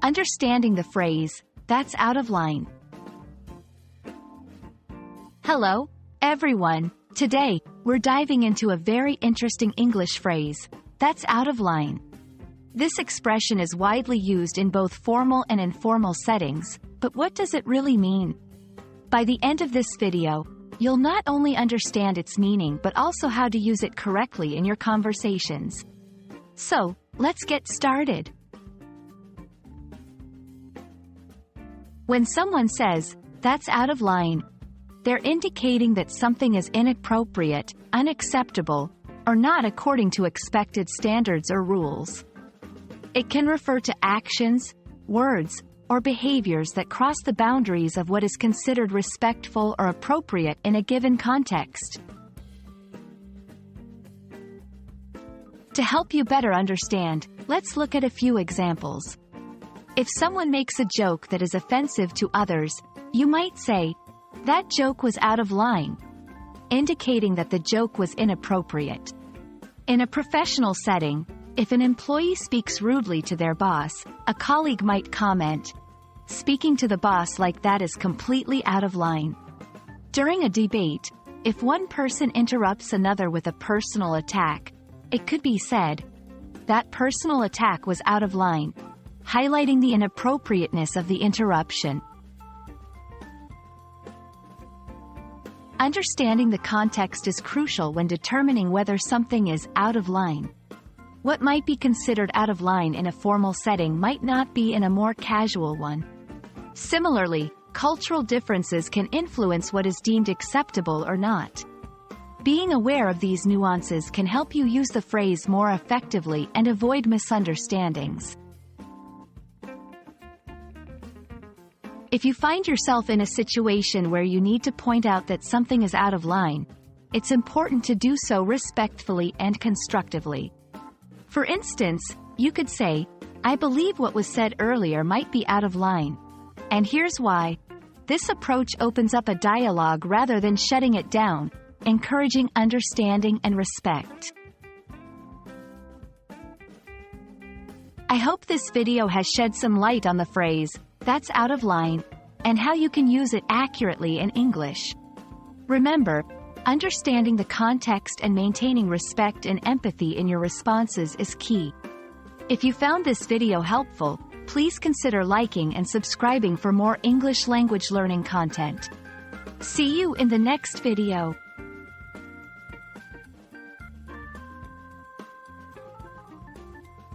Understanding the phrase, "That's out of line." Hello, everyone. Today, we're diving into a very interesting English phrase, "That's out of line." This expression is widely used in both formal and informal settings, but what does it really mean? By the end of this video, you'll not only understand its meaning but also how to use it correctly in your conversations. So, let's get started. When someone says, "That's out of line," they're indicating that something is inappropriate, unacceptable, or not according to expected standards or rules. It can refer to actions, words, or behaviors that cross the boundaries of what is considered respectful or appropriate in a given context. To help you better understand, let's look at a few examples. If someone makes a joke that is offensive to others, you might say, "That joke was out of line," indicating that the joke was inappropriate. In a professional setting, if an employee speaks rudely to their boss, a colleague might comment, "Speaking to the boss like that is completely out of line." During a debate, if one person interrupts another with a personal attack, it could be said, "That personal attack was out of line," highlighting the inappropriateness of the interruption. Understanding the context is crucial when determining whether something is out of line. What might be considered out of line in a formal setting might not be in a more casual one. Similarly, cultural differences can influence what is deemed acceptable or not. Being aware of these nuances can help you use the phrase more effectively and avoid misunderstandings. If you find yourself in a situation where you need to point out that something is out of line, it's important to do so respectfully and constructively. For instance, you could say, "I believe what was said earlier might be out of line. And here's why." This approach opens up a dialogue rather than shutting it down, encouraging understanding and respect. I hope this video has shed some light on the phrase, "That's out of line," and how you can use it accurately in English. Remember, understanding the context and maintaining respect and empathy in your responses is key. If you found this video helpful, please consider liking and subscribing for more English language learning content. See you in the next video.